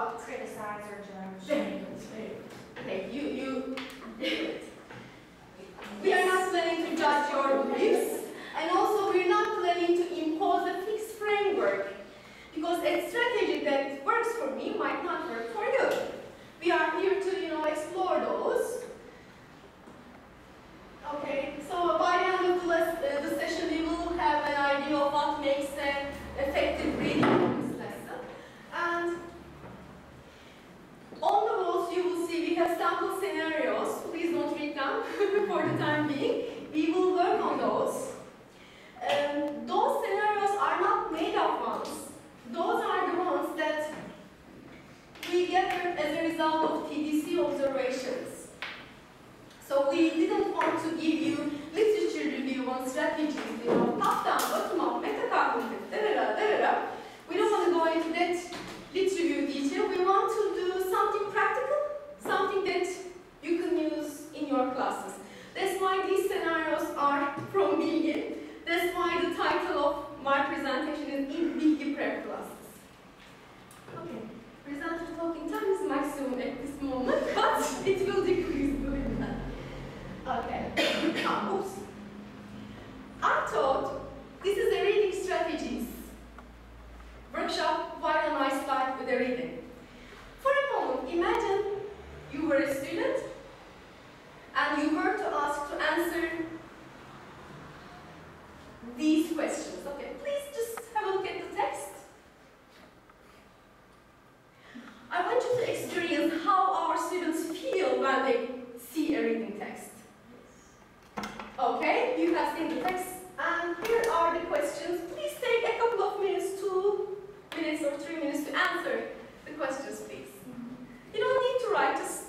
what? Criticize or judge. Okay, we are not planning to judge your beliefs, and also we're not planning to impose a fixed framework, because a strategy that works for me might not work for you. We are here to, explore those. Okay, so by the end of the session, we will have an idea of what makes an effective reading of this lesson. And on the walls, you will see we have sample scenarios. Please don't read them for the time being. We will work on those. Those scenarios are not made up ones. Those are the ones that we gathered as a result of TDC observations. So we didn't want to give you literature review on strategies, top-down, bottom-up, meta-cognitive, da-da-da. We don't want to go into that lit review detail. We want to do something practical, something that you can use in your classes. That's why these scenarios are from Bilgi. That's why the title of my presentation is in Bilgi Prep Classes. Okay, presenter talking time is maximum at this moment, but it will decrease doing that. Okay, oops. I thought this is a reading strategies workshop via my slide with a reading. For a moment, imagine you were a student and you were to answer these questions. Okay, please just have a look at the text. I want you to experience how our students feel when they see a reading text. Okay, you have seen the text, and here are the questions. Please take a couple of minutes, 2 minutes or 3 minutes to answer the questions, please. You don't need to write, just...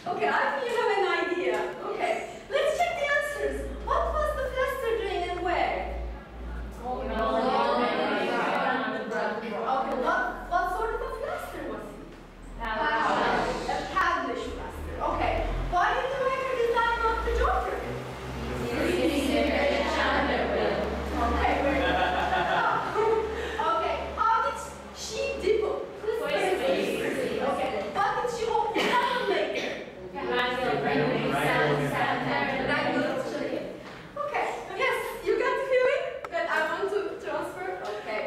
Okay, I think you have an idea. Okay, let's check the answers. What was the fluster doing and where? Okay, what sort of a fluster was it? A Pavlish fluster. Okay, why did the writer design not the Joker? Okay, very good. Okay, how did she dip? Okay, what did she hope to happen later? Okay, yes, you got the feeling that I want to transfer? Okay,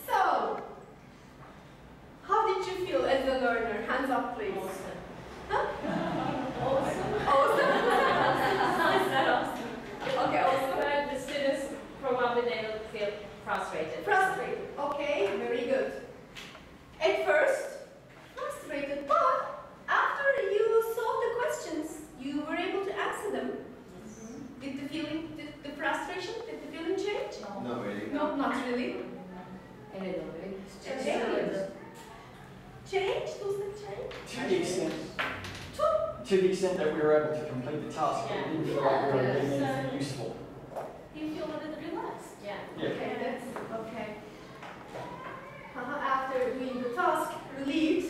so, how did you feel as a learner? Hands up, please. Awesome. Huh? Awesome? Awesome. Okay, awesome. But the students probably they will feel frustrated. Frustrated, okay, very good. At first, frustrated, but after you solved the questions, you were able to answer them. Mm-hmm. Did the frustration, did the feeling change? No. Not really. No, not really. A little bit. Change? Does it change? To the extent that we were able to complete the task, Yeah. it didn't feel like we were doing anything useful. You feel a little relaxed? Yeah. Okay, that's okay. After doing the task, relieved.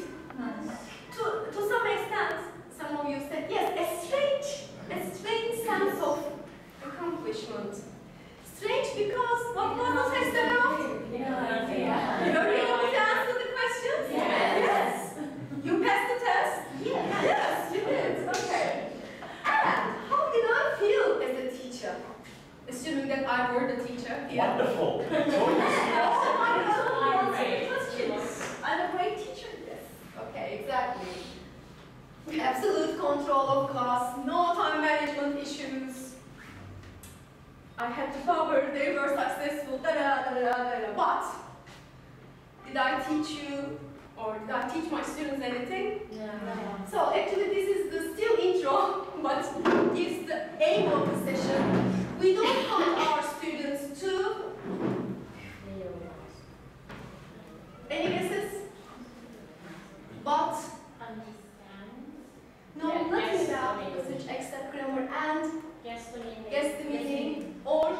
To some extent, some of you said, yes, a strange sense of accomplishment. Strange because what was the test about? You were able to answer the questions? Yes. You passed the test? Yes, you did. Okay. And how did I feel as a teacher? Assuming that I were the teacher. Yeah. Wonderful. Oh my God, answer the questions. I'm a great teacher, yes. Okay, Exactly. Absolute control of class, no time management issues. I had to cover, they were successful, da da da da da da. But did I teach you, or did I teach my students anything? Yeah. So actually this is the still intro, but it's the aim of the session. We don't want our students to, any guesses? But, no, Yeah, nothing guess about the meaning. usage except grammar and Guess the meaning. guess the meaning, or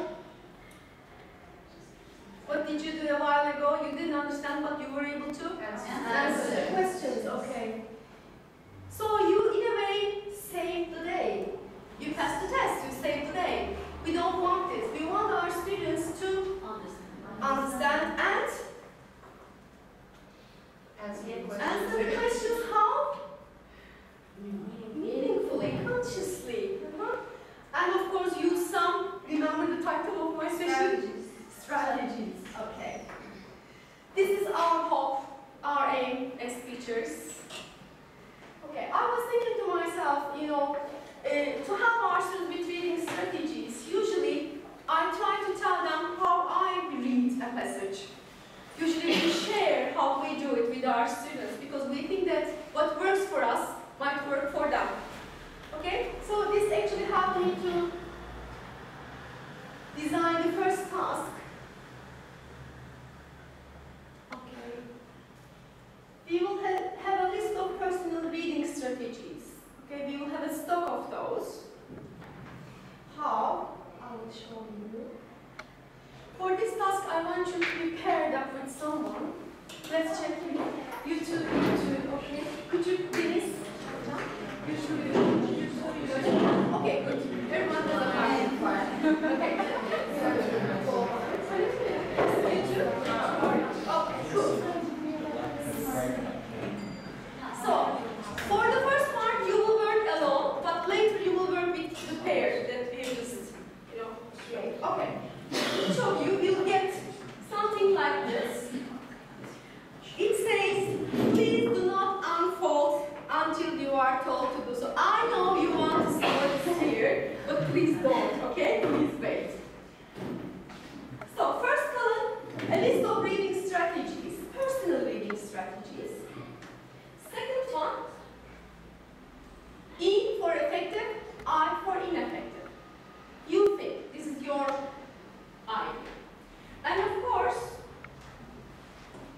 what did you do a while ago? You didn't understand, but you were able to answer the questions. Okay. So you, in a way, saved the day. You passed the test, you saved the day. We don't want this. We want our students to understand and answer the questions how? Meaningfully, consciously. And of course, use some, remember the title of my session? Strategies. Okay. This is our hope, our aim as teachers. Okay, I was thinking to myself, to help our students with reading strategies, usually I try to tell them how I read a passage. Usually we share how we do it with our students because we think that what works for us might work for them. Okay, so this actually helped me to design the first task. Okay. We will have a list of personal reading strategies. Okay, we will have a stock of those. How? I will show you. For this task, I want you to be paired up with someone. Let's check you two, okay? Could you please? Okay, good. Everyone does a fine. Okay. You two? Okay, cool. So, for the first part, you will work alone, but later you will work with the pair that we just, create. Okay. Each of you will get something like this. It says, please do not unfold until you are told to do so. I know you want to see what is here, but please don't, okay? Please wait. So, first column, a list of reading strategies, personal reading strategies. Second one, E for effective, I for ineffective. You think, this is your I. And of course,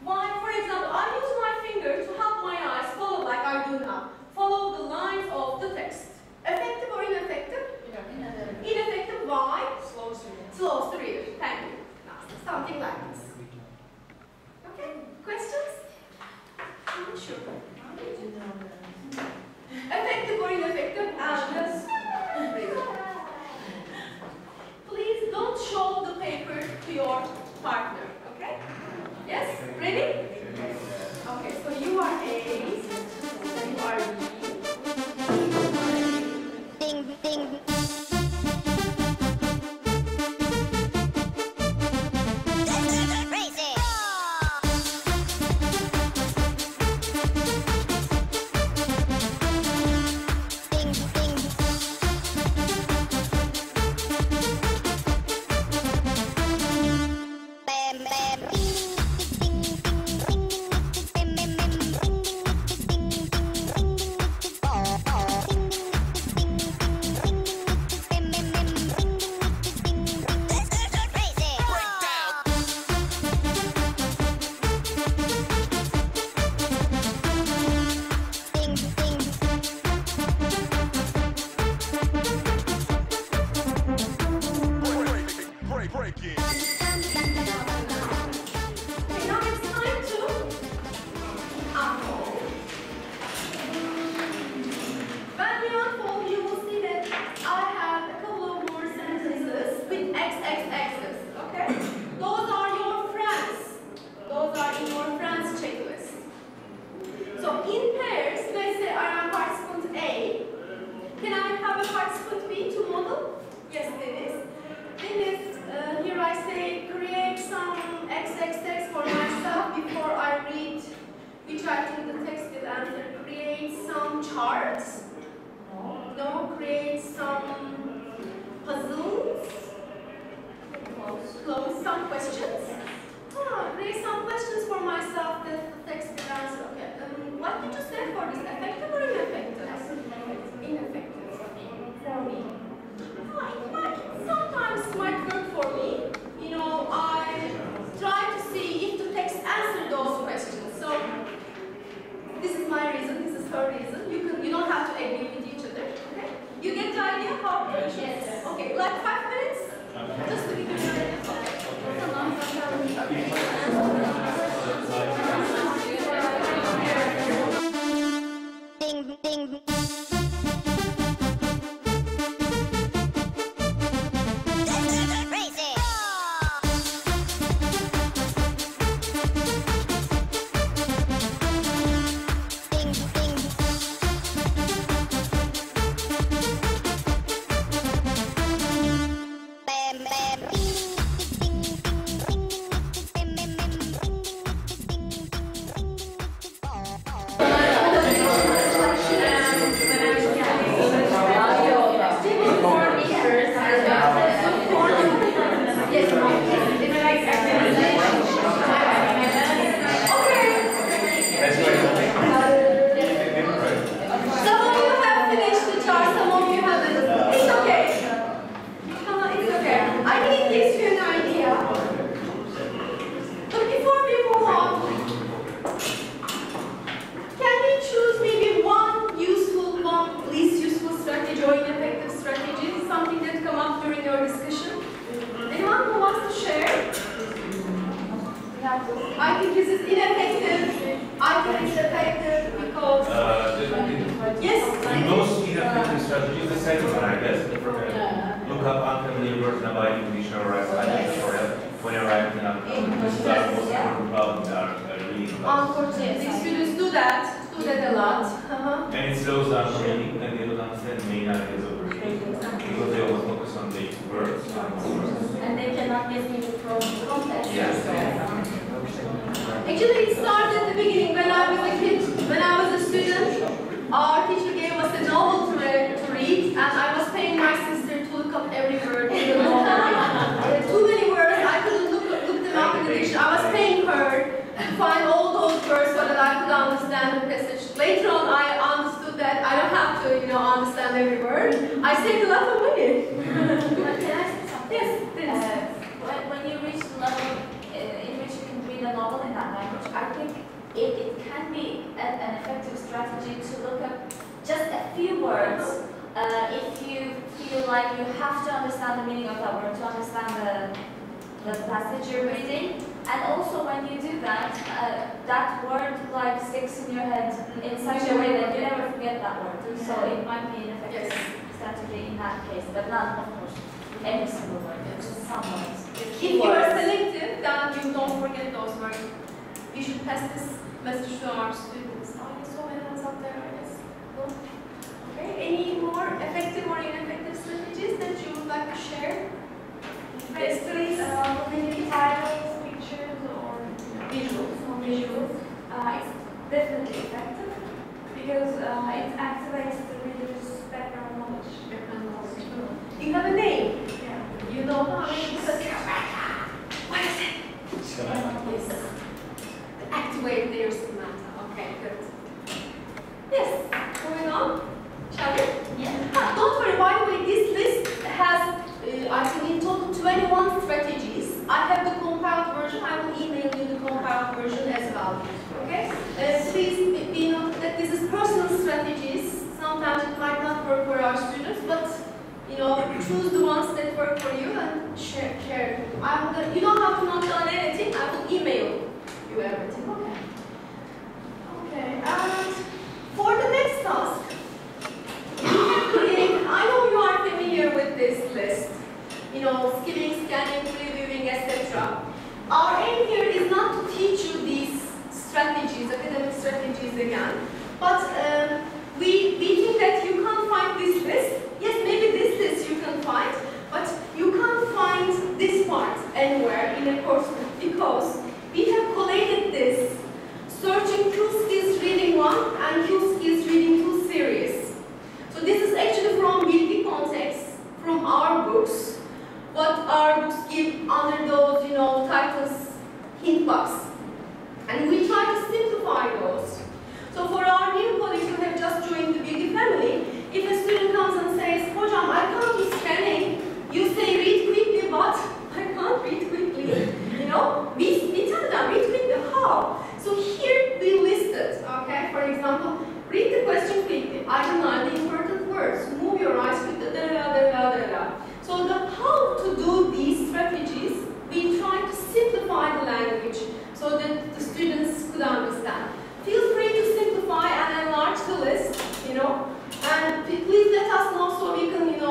why, for example, I use my finger to help my eyes follow like I do now. Follow the lines of the text. Effective or ineffective? Ineffective. charts? No. Create some puzzles? Close some questions? Create some questions for myself that text will answer. Okay. What did you say for this? Effective or ineffective? Ineffective for me. Sometimes might work for me. You know, I try to see if the text answers those questions. So this is my reason. This is her reason. You don't have to agree with each other. Okay? You get the idea how? Yes. Okay. Like 5 minutes. Just to give you an idea. Ding, ding. I think this is ineffective. I think it's effective because... yes? In most ineffective strategies, the second one, I guess. Look up unfamiliar words and abide in dictionary or when you write in a this is our most important problem that are reading class. Unfortunately, students do that a lot. And it slows down the reading and they don't understand the main ideas of reading because they always focus on the words. And they cannot get me from context. Yes. Actually, it started at the beginning when I was a kid, when I was a student. Our teacher gave us a novel to read, and I was paying my sister to look up every word in the novel. Too many words, I couldn't look them up in the dictionary. I was paying her to find all those words so that I could understand the passage. Later on, I understood that I don't have to, understand every word. I saved a lot of money. Can I say something? Yes, please. When you reach the level in which you can read a novel in that language, I think it can be an effective strategy to look up just a few words if you feel like you have to understand the meaning of that word to understand the passage you're reading. And also when you do that, that word like sticks in your head in such a way that you never forget that word. So it might be an effective strategy in that case, but not, of course, every single word, just some words. If you are selective, then you don't forget those words. We should pass this message to our students. Oh, there's so many hands up there, I guess. No? Okay, any more effective or ineffective strategies that you would like to share? Yes, please. Maybe titles, pictures, or visuals. It's definitely effective because it activates the reader's background knowledge. You have a name. Yeah. You know how many books. What is it? Yes. Activate their schemata. Okay, good. Yes, moving on. Shall we? Yeah. Don't worry, by the way, this list has, I think in total 21 strategies. I have the compiled version. I will email you the compiled version as well. Okay? Please be noted that this is personal strategies. Sometimes it might not work for our students, but choose the ones that work for you and share. You don't have to note down anything. I will email you everything. Okay. Okay. And for the next task, you can create. I know you are familiar with this list. Skimming, scanning, previewing, etc. Our aim here is not to teach you these strategies, academic strategies again, but we think that you can't find this list. Yes, maybe this list you can find, but you can't find this part anywhere in a course book because we have collated this searching through skills reading 1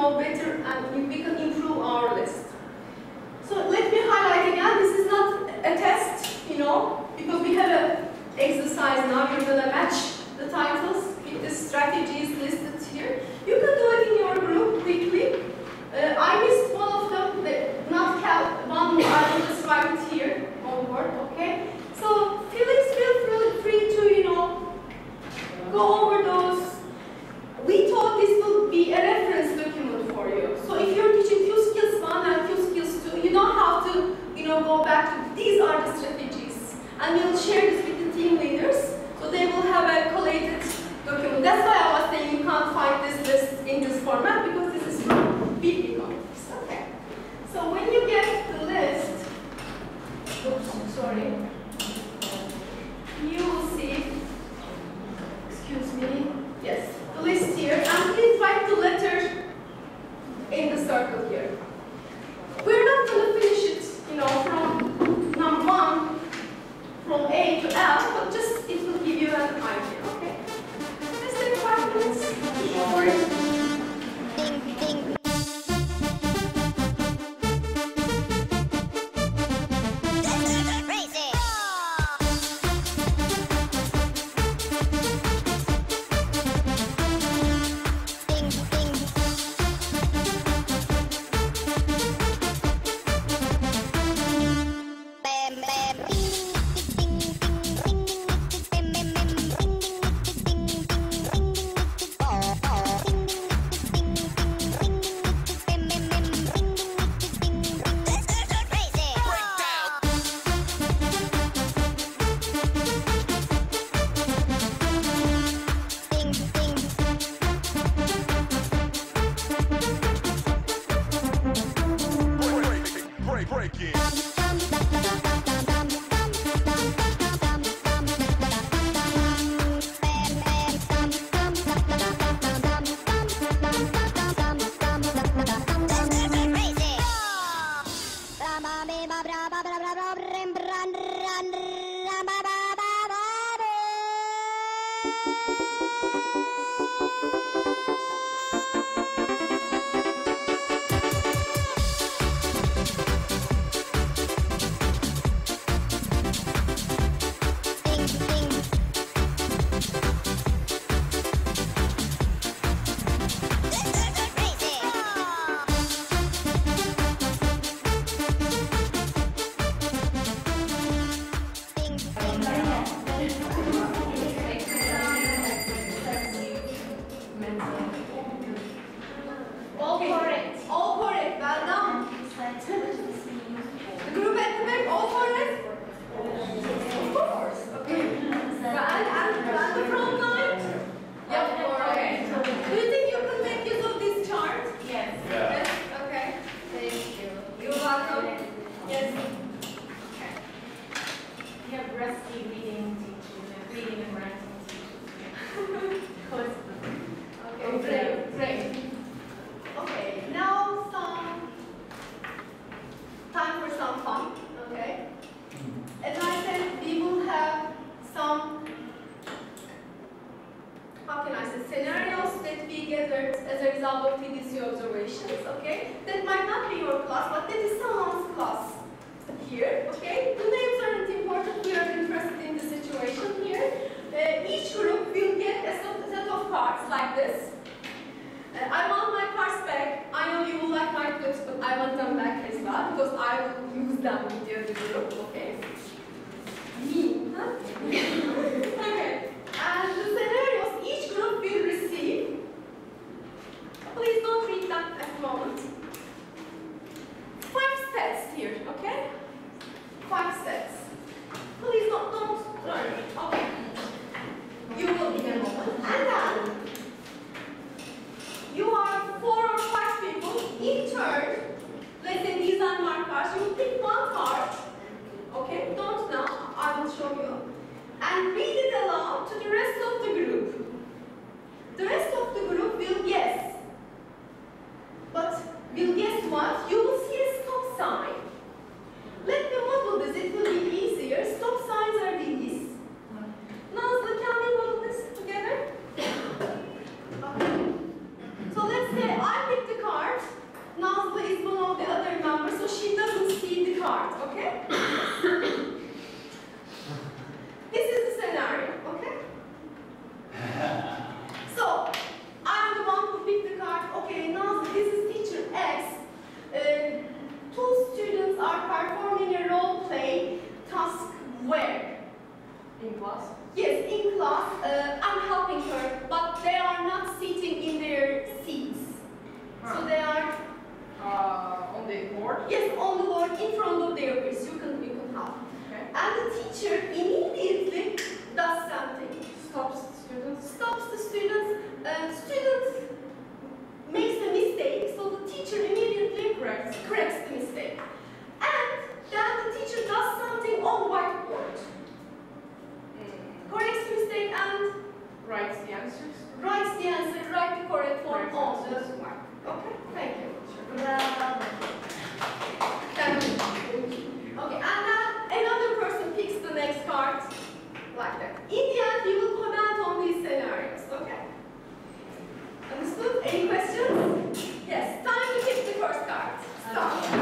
know better and we can improve our list. So let me highlight again, this is not a test, because we have an exercise now. You're going to match the titles with the strategies listed here. You can do it in your group quickly. I missed one of them, not one more, I will just write it here on board, okay? So please feel free to, go over those. We thought this will be a reference document for you. So if you're teaching few skills 1 and few skills 2, you don't have to, go back to these are the strategies. And we'll share this with the team leaders, so they will have a collated document. That's why I was saying you can't find this list in this format, because this is from big e-commerce. Okay. So when you get the list, oops, sorry, you will see, excuse me, yes, the list here, and please write the letter in the circle here. We're not going to finish it, from number 1, from A to L, but just it will give you an idea, okay? Let's take 5 minutes. Sure. And read it correct form on the mark. Okay, thank you. Okay, and then another person picks the next card like that. In the end, you will comment on these scenarios, okay? Understood? Any questions? Yes, time to pick the first card. Start.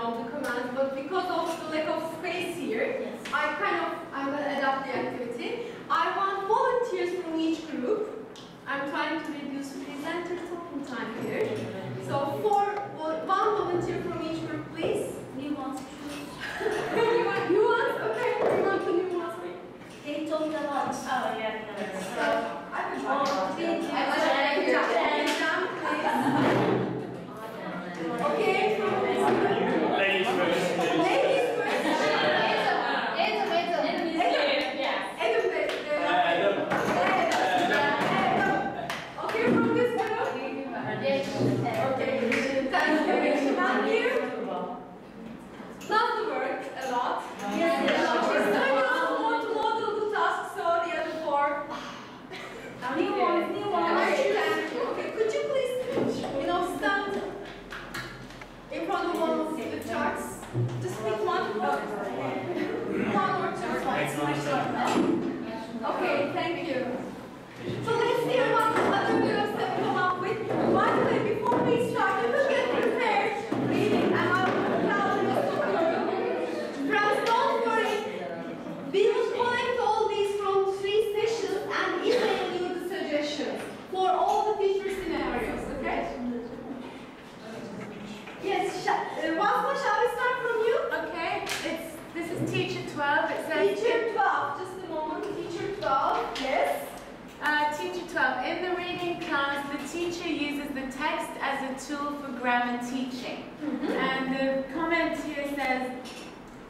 the commands, but because of the lack of space here, I'm going to adapt the activity. I want volunteers from each group. I'm trying to reduce presenter talking time here. So one volunteer from each group, please. You want to choose? You want? Okay, we want the new ones. They talked about. Oh, yeah. So, I can try. Okay. Ladies first. Ladies first. Okay, from this group. Okay. Thank you. Love the work a lot. Yes. I want to model the task, so the other four. New ones. Okay, could you please, stand in front of one of the charts? Just pick one. One or two. Okay, thank you. So let's hear what the other groups have come up with. By the way, before we start, let's get prepared. Reading, and I will tell you. Friends, don't worry. We will collect all these from 3 sessions and email you the suggestions for all the teacher scenarios, okay? Yes, Wasma, shall we start from you? Okay, this is teacher 12. It says Teacher 12, just a moment. Teacher 12, yes. Teacher 12. In the reading class, the teacher uses the text as a tool for grammar teaching. And the comment here says,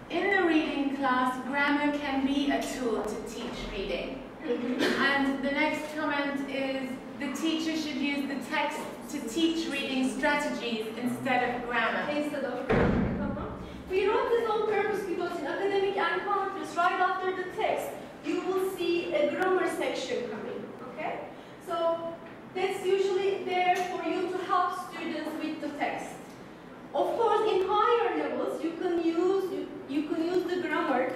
in the reading class, grammar can be a tool to teach reading. And the next comment is, the teacher should use the text to teach reading strategies instead of grammar. Instead of grammar. We wrote this on purpose because in academic encounters, right after the text, you will see a grammar section coming, okay? So that's usually there for you to help students with the text. Of course, in higher levels, you can use the grammar,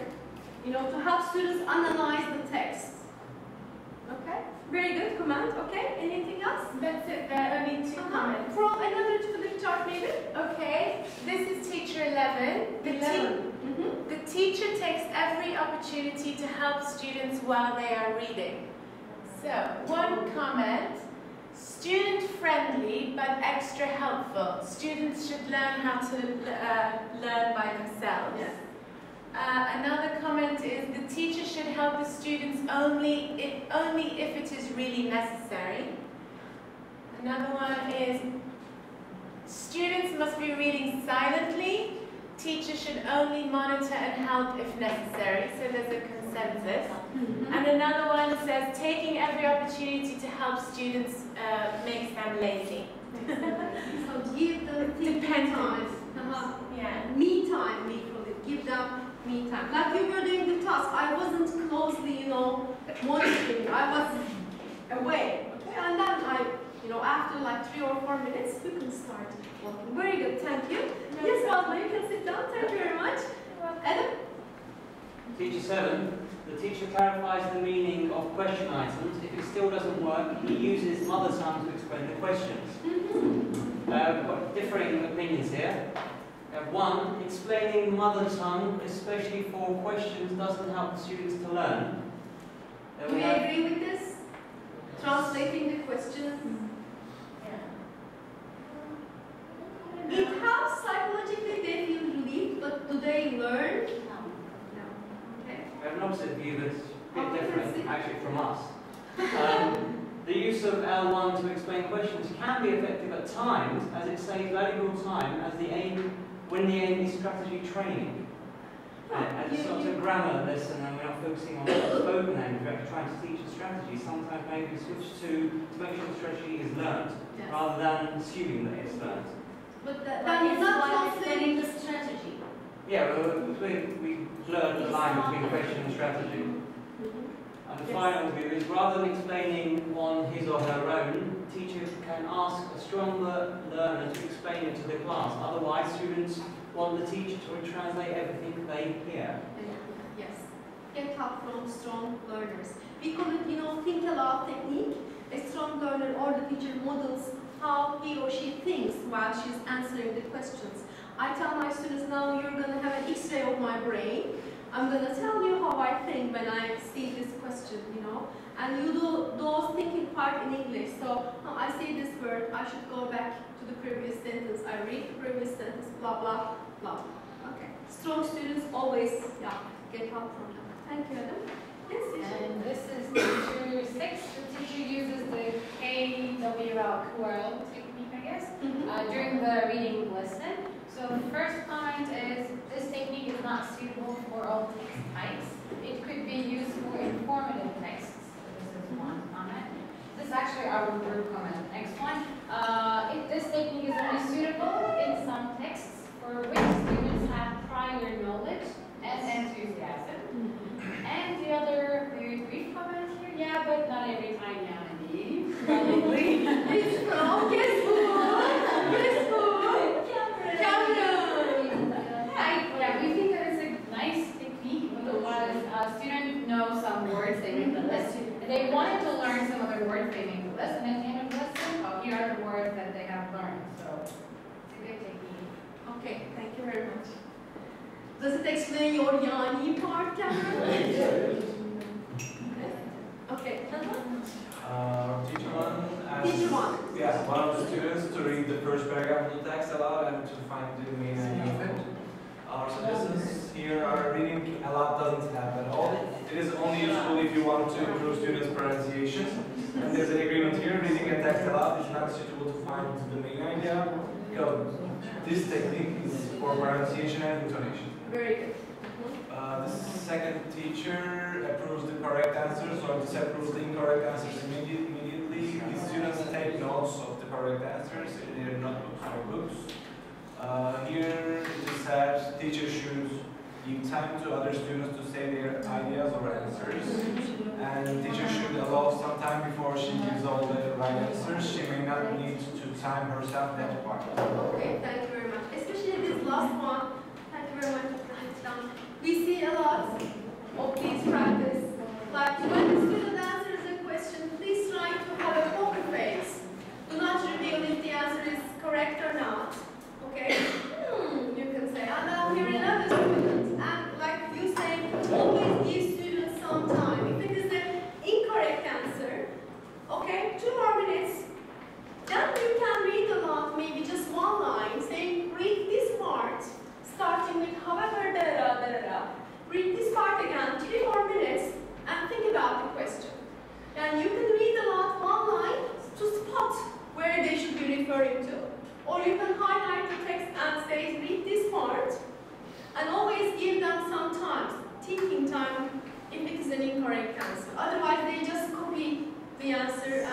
to help students analyze the text. Okay? Very good comment. Okay? Anything else? That's it, there are only 2 comments. From another flip chart, maybe? Okay, this is teacher 11. The teacher takes every opportunity to help students while they are reading. So, one comment, student-friendly but extra helpful. Students should learn how to learn by themselves. Yes. Another comment is the teacher should help the students only if it is really necessary. Another one is students must be reading silently. Teachers should only monitor and help if necessary. So there's a consensus. And another one says taking every opportunity to help students makes them lazy. So give them Dependent. Yeah. Me time, we call it. Give them me time. Like you were doing the task, I wasn't closely, monitoring. I was away. Okay? And then after like 3 or 4 minutes, you can start working. Very good, thank you. Yes, Fatma, you can sit down. Thank you very much. Adam? Teacher 7, the teacher clarifies the meaning of question items. If it still doesn't work, he uses mother tongue to explain the questions. Got differing opinions here. 1, explaining mother tongue, especially for questions, doesn't help the students to learn. Do you agree with this? Translating the questions? It helps psychologically, they feel relieved, but do they learn? No. Okay. We have an opposite view that's a bit different, actually, from us. The use of L1 to explain questions can be effective at times, as it saves valuable time when the aim is strategy training. As a sort of grammar lesson, and we're not focusing on the spoken language, we're actually trying to teach a strategy. Sometimes maybe switch to make sure the strategy is learned, rather than assuming that it's learned. But that is not explaining the strategy. Yeah, well, we learn the line between question and strategy. And the final view is, rather than explaining on his or her own, teachers can ask a stronger learner to explain it to the class. Otherwise, students want the teacher to translate everything they hear. Yes. Get help from strong learners. We call it, think aloud technique. A strong learner or the teacher models how he or she thinks while she's answering the questions. I tell my students, now you're going to have an X-ray of my brain. I'm going to tell you how I think when I see this question, you know. And you do those thinking part in English. So I see this word, I should go back to the previous sentence. I read the previous sentence, blah, blah, blah. Okay. Strong students always, get help from them. Thank you, Adam. Yes, teacher. And this is teacher 6. The teacher uses the KWL technique, I guess, during the reading lesson. So the first comment is, this technique is not suitable for all text types. It could be used for informative texts. So this is one comment. This is actually our group comment. Next one. This technique is only suitable in some texts for which students have prior knowledge and enthusiasm. And the other very brief comment here, yeah, but not every time, yeah, indeed. Probably. It's from, guess who? Guess who? Yeah, we think that it's a nice technique because students know some words, they make the list, and they wanted to learn some other words, they make the list, and at the end of the lesson, oh, here are the words that they have learned. So it's a good technique. Okay, thank you very much. Does it explain your yani part, Cameron? Okay. Teacher one asks, Teacher one. Yeah, one of the students to read the first paragraph of the text aloud and to find the main idea of it. So this is here, our reading aloud doesn't have at all. It is only useful if you want to improve students' pronunciation. And there's an agreement here, reading a text aloud is not suitable to find the main idea, because this technique is for pronunciation and intonation. Very good. The second teacher approves the correct answers or disapproves the incorrect answers immediately. The students take notes of the correct answers in their notebooks or books. Here it says teacher should give time to other students to say their ideas or answers. And teacher should allow some time before she gives all the right answers. She may not need to time herself that part. Okay, thank you very much. Especially this last one. Thank you very much. We see a lot of these practice. Like when the student answers a question, please try to have a poker face. Do not reveal if the answer is correct or not. Okay? You can say, and now here another student. And like you say, always give students some time. If it is an incorrect answer, okay, 2 more minutes. Then you can read aloud maybe just one line, saying, read this part. Starting with however, read this part again, 3 more minutes, and think about the question. And you can read aloud one line to spot where they should be referring to. Or you can highlight the text and say, read this part, and always give them some time, thinking time, if it is an incorrect answer. Otherwise, they just copy the answer